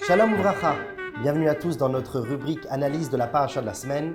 Shalom Uvracha, bienvenue à tous dans notre rubrique analyse de la paracha de la semaine.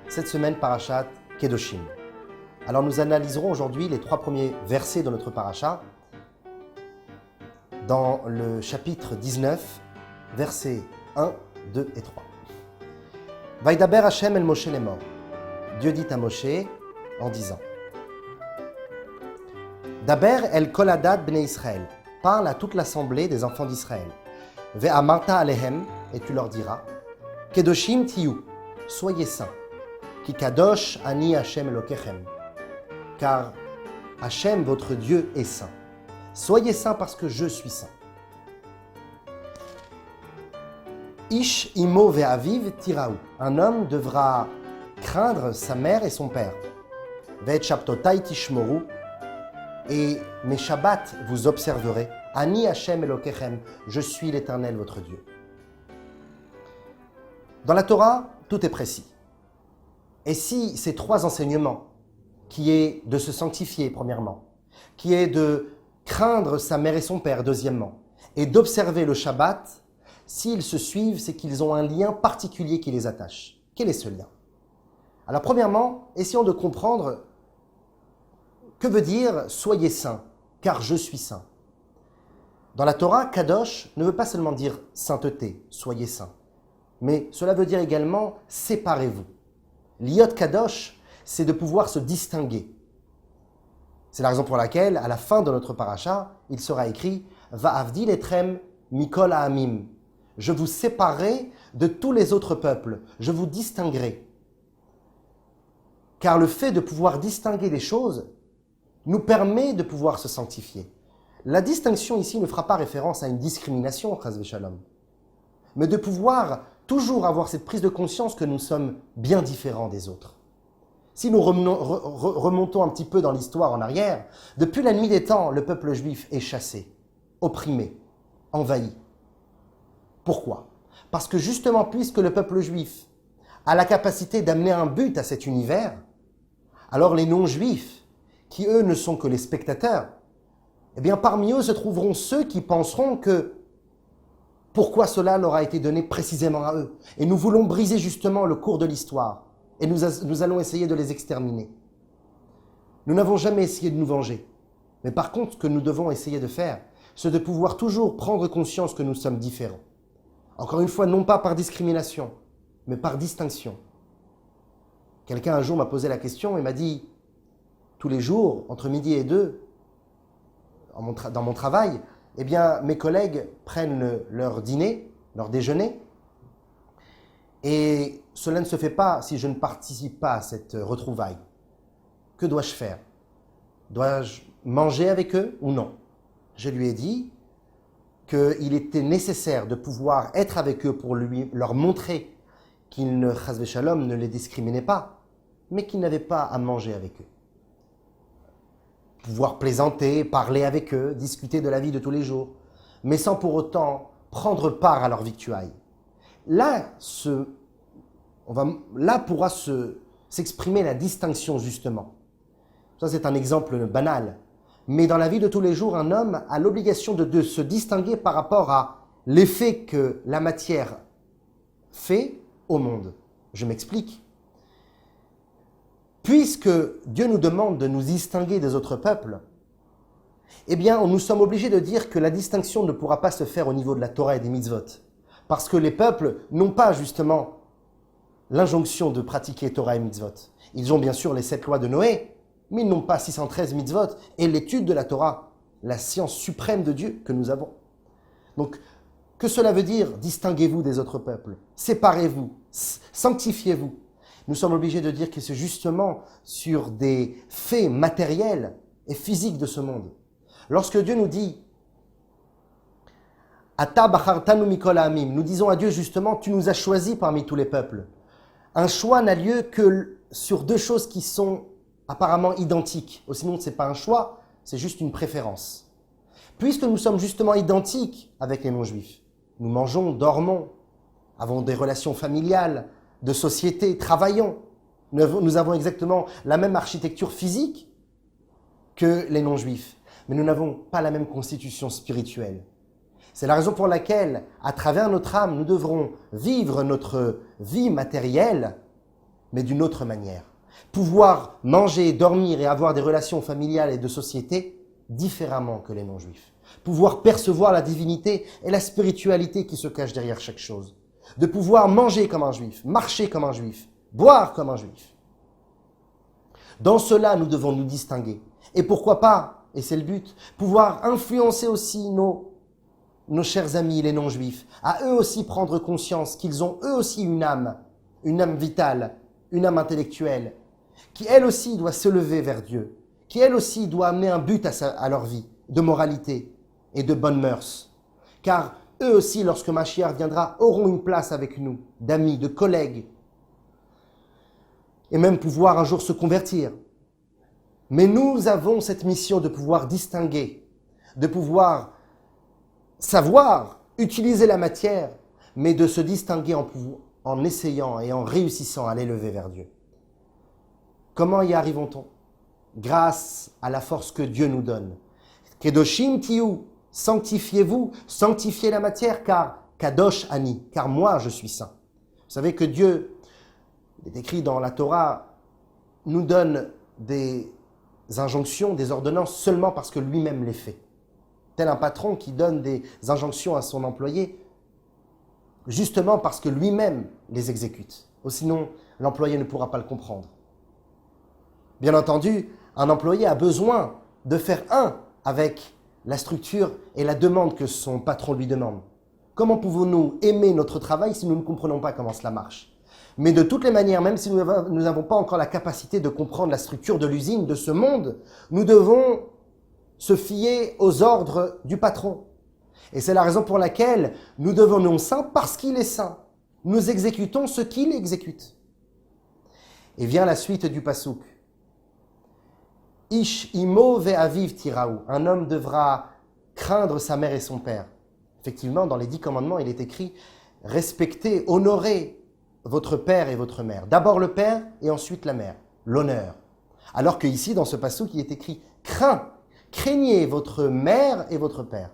Cette semaine, parachat Kedoshim. Alors nous analyserons aujourd'hui les 3 premiers versets de notre paracha dans le chapitre 19, versets 1, 2 et 3. Vaidaber Hashem el Moshe lemor. Dieu dit à Moshe en disant Daber el kol hadat bnei Israël. Parle à toute l'assemblée des enfants d'Israël. Ve'amarta alehem, et tu leur diras, Kedoshim tiyu, soyez saints, ki kadosh ani Hashem elokechem, car Hashem, votre Dieu, est saint. Soyez saints parce que je suis saint. Ish imo ve'aviv tiraou, un homme devra craindre sa mère et son père. Ve'et shabtotai tishmoru, et mes shabbats vous observerez. Ani Hashem Elokechem, je suis l'Éternel votre Dieu. Dans la Torah, tout est précis. Et si ces 3 enseignements, qui est de se sanctifier premièrement, qui est de craindre sa mère et son père deuxièmement, et d'observer le Shabbat, s'ils se suivent, c'est qu'ils ont un lien particulier qui les attache. Quel est ce lien? Alors premièrement, essayons de comprendre que veut dire « soyez saints, car je suis saint ». Dans la Torah, Kadosh ne veut pas seulement dire sainteté, soyez saints, mais cela veut dire également séparez-vous. Liot Kadosh, c'est de pouvoir se distinguer. C'est la raison pour laquelle, à la fin de notre paracha, il sera écrit Va'avdil etrem mikol ha'amim. Je vous séparerai de tous les autres peuples, je vous distinguerai. Car le fait de pouvoir distinguer des choses nous permet de pouvoir se sanctifier. La distinction ici ne fera pas référence à une discrimination, chas v'shalom, mais de pouvoir toujours avoir cette prise de conscience que nous sommes bien différents des autres. Si nous remontons un petit peu dans l'histoire en arrière, depuis la nuit des temps, le peuple juif est chassé, opprimé, envahi. Pourquoi? Parce que justement, puisque le peuple juif a la capacité d'amener un but à cet univers, alors les non-juifs, qui eux ne sont que les spectateurs, eh bien, parmi eux se trouveront ceux qui penseront que pourquoi cela leur a été donné précisément à eux. Et nous voulons briser justement le cours de l'histoire. Et nous allons essayer de les exterminer. Nous n'avons jamais essayé de nous venger. Mais par contre, ce que nous devons essayer de faire, c'est de pouvoir toujours prendre conscience que nous sommes différents. Encore une fois, non pas par discrimination, mais par distinction. Quelqu'un un jour m'a posé la question et m'a dit, tous les jours, entre midi et 2, dans mon travail, eh bien, mes collègues prennent leur dîner, leur déjeuner, et cela ne se fait pas si je ne participe pas à cette retrouvaille. Que dois-je faire? Dois-je manger avec eux ou non? Je lui ai dit qu'il était nécessaire de pouvoir être avec eux pour leur montrer qu'ils ne, chas v'shalom, ne les discriminaient pas, mais qu'ils n'avaient pas à manger avec eux. Pouvoir plaisanter, parler avec eux, discuter de la vie de tous les jours, mais sans pour autant prendre part à leur victuailles. Là pourra s'exprimer la distinction justement. Ça c'est un exemple banal. Mais dans la vie de tous les jours, un homme a l'obligation de se distinguer par rapport à l'effet que la matière fait au monde. Je m'explique. Puisque Dieu nous demande de nous distinguer des autres peuples, eh bien, nous sommes obligés de dire que la distinction ne pourra pas se faire au niveau de la Torah et des mitzvot. Parce que les peuples n'ont pas justement l'injonction de pratiquer Torah et mitzvot. Ils ont bien sûr les 7 lois de Noé, mais ils n'ont pas 613 mitzvot et l'étude de la Torah, la science suprême de Dieu que nous avons. Donc, que cela veut dire, distinguez-vous des autres peuples, séparez-vous, sanctifiez-vous. Nous sommes obligés de dire que c'est justement sur des faits matériels et physiques de ce monde. Lorsque Dieu nous dit « Ata bachartanu mikol ha'amim » nous disons à Dieu justement « Tu nous as choisis parmi tous les peuples ». Un choix n'a lieu que sur 2 choses qui sont apparemment identiques. Sinon, ce n'est pas un choix, c'est juste une préférence. Puisque nous sommes justement identiques avec les non-juifs, nous mangeons, dormons, avons des relations familiales, de société, travaillons. Nous avons exactement la même architecture physique que les non-juifs, mais nous n'avons pas la même constitution spirituelle. C'est la raison pour laquelle, à travers notre âme, nous devrons vivre notre vie matérielle, mais d'une autre manière. Pouvoir manger, dormir et avoir des relations familiales et de société différemment que les non-juifs. Pouvoir percevoir la divinité et la spiritualité qui se cache derrière chaque chose. De pouvoir manger comme un juif, marcher comme un juif, boire comme un juif. Dans cela, nous devons nous distinguer. Et pourquoi pas, et c'est le but, pouvoir influencer aussi nos chers amis, les non-juifs, à eux aussi prendre conscience qu'ils ont eux aussi une âme vitale, une âme intellectuelle, qui elle aussi doit se lever vers Dieu, qui elle aussi doit amener un but à leur vie, de moralité et de bonnes mœurs. Car eux aussi, lorsque Mashiach viendra, auront une place avec nous, d'amis, de collègues, et même pouvoir un jour se convertir. Mais nous avons cette mission de pouvoir distinguer, de pouvoir savoir utiliser la matière, mais de se distinguer en essayant et en réussissant à l'élever vers Dieu. Comment y arrivons-on? Grâce à la force que Dieu nous donne. Kedoshim tiyu, sanctifiez-vous, sanctifiez la matière, car Kadosh Ani, car moi je suis saint. Vous savez que Dieu, il est écrit dans la Torah, nous donne des injonctions, des ordonnances seulement parce que lui-même les fait. Tel un patron qui donne des injonctions à son employé, justement parce que lui-même les exécute. Ou sinon, l'employé ne pourra pas le comprendre. Bien entendu, un employé a besoin de faire un avec la structure et la demande que son patron lui demande. Comment pouvons-nous aimer notre travail si nous ne comprenons pas comment cela marche? Mais de toutes les manières, même si nous n'avons pas encore la capacité de comprendre la structure de l'usine, de ce monde, nous devons se fier aux ordres du patron. Et c'est la raison pour laquelle nous devenons saints parce qu'il est saint. Nous exécutons ce qu'il exécute. Et vient la suite du passouk. Ish imo ve'aviv tiraou. Un homme devra craindre sa mère et son père. Effectivement, dans les 10 commandements, il est écrit respectez, honorez votre père et votre mère. D'abord le père et ensuite la mère. L'honneur. Alors que ici, dans ce passouk, il est écrit craignez votre mère et votre père.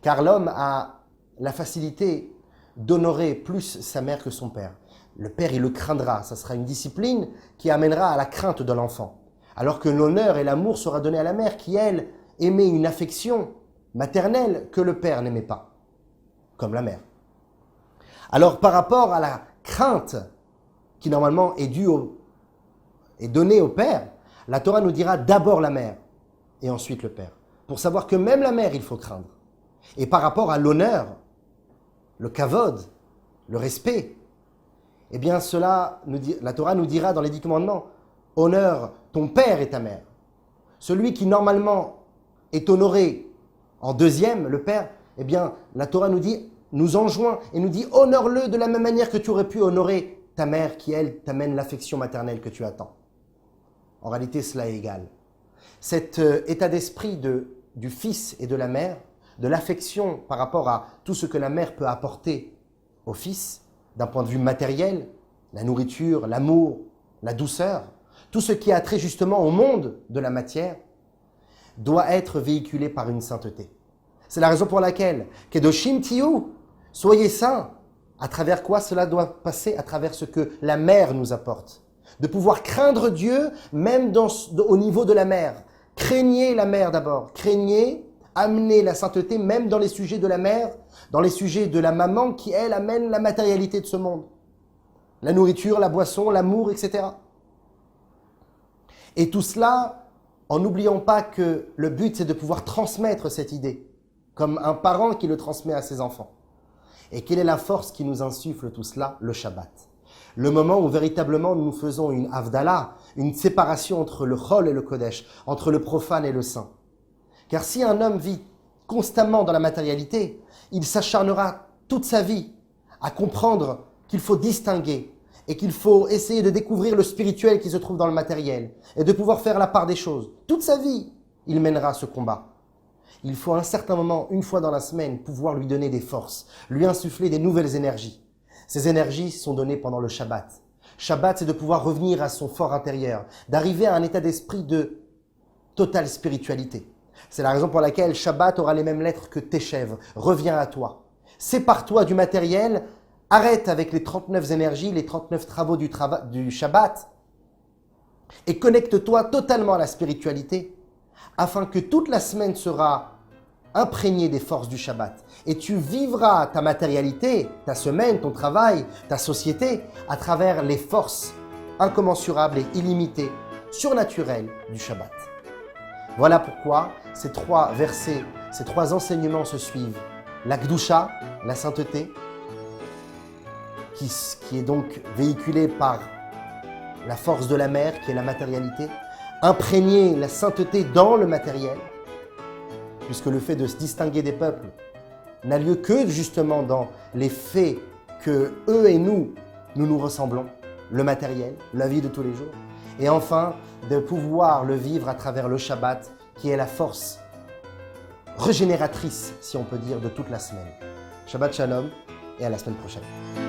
Car l'homme a la facilité d'honorer plus sa mère que son père. Le père, il le craindra. Ça sera une discipline qui amènera à la crainte de l'enfant. Alors que l'honneur et l'amour sera donné à la mère qui, elle, aimait une affection maternelle que le père n'aimait pas, comme la mère. Alors, par rapport à la crainte qui, normalement, est donnée au père, la Torah nous dira d'abord la mère et ensuite le père. Pour savoir que même la mère, il faut craindre. Et par rapport à l'honneur, le kavod, le respect, eh bien cela, la Torah nous dira dans les 10 commandements, honore ton père et ta mère. Celui qui normalement est honoré en deuxième, le père, eh bien la Torah nous enjoint et nous dit honore-le de la même manière que tu aurais pu honorer ta mère qui, elle, t'amène l'affection maternelle que tu attends. En réalité, cela est égal. Cet état d'esprit du fils et de la mère, de l'affection par rapport à tout ce que la mère peut apporter au fils, d'un point de vue matériel, la nourriture, l'amour, la douceur, tout ce qui a trait justement au monde de la matière, doit être véhiculé par une sainteté. C'est la raison pour laquelle, Kedoshim tiyu, soyez saints. À travers quoi cela doit passer? À travers ce que la mère nous apporte. De pouvoir craindre Dieu, même au niveau de la mère. Craignez la mère d'abord. Craignez, amenez la sainteté, même dans les sujets de la mère, dans les sujets de la maman qui, elle, amène la matérialité de ce monde. La nourriture, la boisson, l'amour, etc. Et tout cela, en n'oubliant pas que le but, c'est de pouvoir transmettre cette idée, comme un parent qui le transmet à ses enfants. Et quelle est la force qui nous insuffle tout cela? Le Shabbat. Le moment où véritablement nous faisons une Havdalah, une séparation entre le Chol et le Kodesh, entre le profane et le saint. Car si un homme vit constamment dans la matérialité, il s'acharnera toute sa vie à comprendre qu'il faut distinguer et qu'il faut essayer de découvrir le spirituel qui se trouve dans le matériel et de pouvoir faire la part des choses. Toute sa vie, il mènera ce combat. Il faut à un certain moment, une fois dans la semaine, pouvoir lui donner des forces, lui insuffler des nouvelles énergies. Ces énergies sont données pendant le Shabbat. Shabbat, c'est de pouvoir revenir à son fort intérieur, d'arriver à un état d'esprit de totale spiritualité. C'est la raison pour laquelle Shabbat aura les mêmes lettres que Teshev. Reviens à toi. Sépare-toi du matériel. Arrête avec les 39 énergies, les 39 travaux du Shabbat. Et connecte-toi totalement à la spiritualité afin que toute la semaine sera imprégnée des forces du Shabbat. Et tu vivras ta matérialité, ta semaine, ton travail, ta société à travers les forces incommensurables et illimitées, surnaturelles du Shabbat. Voilà pourquoi ces 3 versets, ces 3 enseignements se suivent. La Gdusha, la sainteté, qui est donc véhiculée par la force de la mer, qui est la matérialité, imprégner la sainteté dans le matériel, puisque le fait de se distinguer des peuples n'a lieu que justement dans les faits que eux et nous nous ressemblons, le matériel, la vie de tous les jours, et enfin de pouvoir le vivre à travers le Shabbat, qui est la force régénératrice, si on peut dire, de toute la semaine. Shabbat Shalom et à la semaine prochaine.